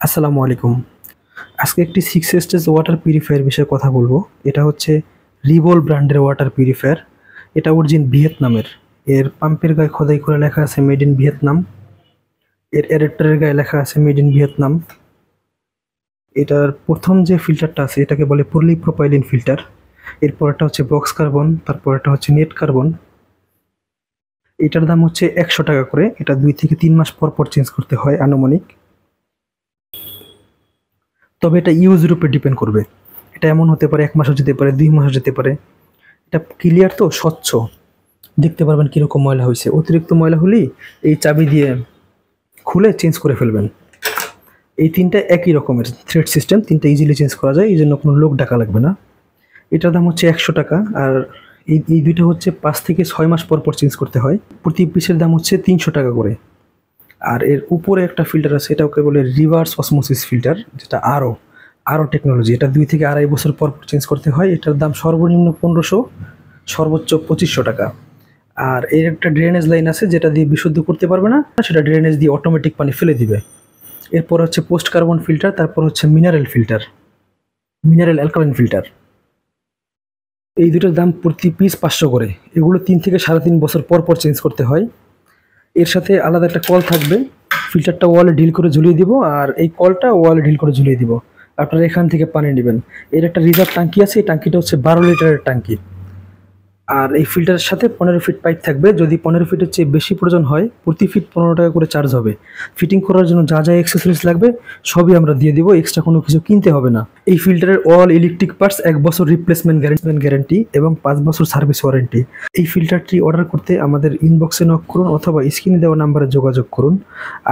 আসসালামু আলাইকুম। আজকে একটি 6 স্টেজ ওয়াটার পিউরিফায়ার বিষয়ে কথা বলবো। এটা হচ্ছে রিভল ব্র্যান্ডের ওয়াটার পিউরিফায়ার। এটা অরিজিন ভিয়েতনামের। এর পাম্পের গায়ে খোদাই করে লেখা আছে মেড ইন ভিয়েতনাম। এর অ্যাডাপ্টারের গায়ে লেখা আছে মেড ইন ভিয়েতনাম। এটার প্রথম যে ফিল্টারটা আছে এটাকে বলে পলিপ্রোপাইলিন ফিল্টার। এরপরটা হচ্ছে বক্স কার্বন, তারপরটা হচ্ছে নেট কার্বন। এটার দাম হচ্ছে 100 টাকা করে। এটা 2 থেকে 3 মাস পর পর চেঞ্জ করতে হয় আনুমানিক। তবে এটা ইউজের উপর ডিপেন্ড করবে। এটা এমন হতে পারে 1 মাসও যেতে পারে, 2 মাসও যেতে পারে। এটা ক্লিয়ার তো স্বচ্ছ, দেখতে পারবেন কীরকম ময়লা হয়েছে। অতিরিক্ত ময়লা হলেই এই চাবি দিয়ে খুলে চেঞ্জ করে ফেলবেন। এই তিনটা একই রকমের থ্রেড সিস্টেম, তিনটা ইজিলি চেঞ্জ করা যায়, এই জন্য কোনো লোক ডাকা লাগবে না। এটার দাম হচ্ছে 100 টাকা। আর এই দুইটা হচ্ছে 5 থেকে 6 মাস পর পর চেঞ্জ করতে হয়। প্রতি পিসের দাম হচ্ছে 300 টাকা করে। আর এর উপরে একটা ফিল্টার আছে, এটাকে বলে রিভার্স অসমোসিস ফিল্টার, যেটা আরও টেকনোলজি। এটা 2 থেকে 2.5 বছর পর চেঞ্জ করতে হয়। এটার দাম সর্বনিম্ন 1500, সর্বোচ্চ 2500 টাকা। আর এর একটা ড্রেনেজ লাইন আছে যেটা দিয়ে বিশুদ্ধ করতে পারবে না, সেটা ড্রেনেজ দিয়ে অটোমেটিক পানি ফেলে দিবে। এরপর হচ্ছে পোস্ট কার্বন ফিল্টার, তারপর হচ্ছে মিনারেল অ্যালকালাইন ফিল্টার। এই দুটোর দাম প্রতি পিস 500 করে। এগুলো 3 থেকে 3.5 বছর পর পর চেঞ্জ করতে হয়। এর সাথে আলাদা একটা কল থাকবে। ফিল্টারটা ওয়ালে ঢিল করে ঝুলিয়ে দিব, আর এই কলটা ওয়ালে ঢিল করে ঝুলিয়ে দিব। আপনারা এখান থেকে পানি নেবেন। এর একটা রিজার্ভ ট্যাঙ্কি আছে, এই ট্যাঙ্কিটা হচ্ছে 12 লিটারের ট্যাঙ্কি। আর এই ফিল্টারের সাথে 15 ফিট পাইপ থাকবে। যদি 15 ফিটের চেয়ে বেশি প্রয়োজন হয়, প্রতি ফিট 15 টাকা করে চার্জ হবে। ফিটিং করার জন্য যা যা অ্যাক্সেসরিজ লাগবে সবই আমরা দিয়ে দিব, এক্সট্রা কোনো কিছু কিনতে হবে না। এই ফিল্টারের অল ইলেকট্রিক পার্টস 1 বছর রিপ্লেসমেন্ট গ্যারান্টি এবং 5 বছর সার্ভিস ওয়ারেন্টি। এই ফিল্টারটি অর্ডার করতে আমাদের ইনবক্সে নক করুন অথবা স্ক্রিনে দেওয়া নাম্বারে যোগাযোগ করুন।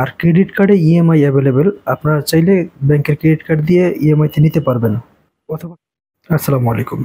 আর ক্রেডিট কার্ডে ইএমআই অ্যাভেলেবেল, আপনারা চাইলে ব্যাংকের ক্রেডিট কার্ড দিয়ে ইএমআইতে নিতে পারবেন অথবা। আসসালামু আলাইকুম।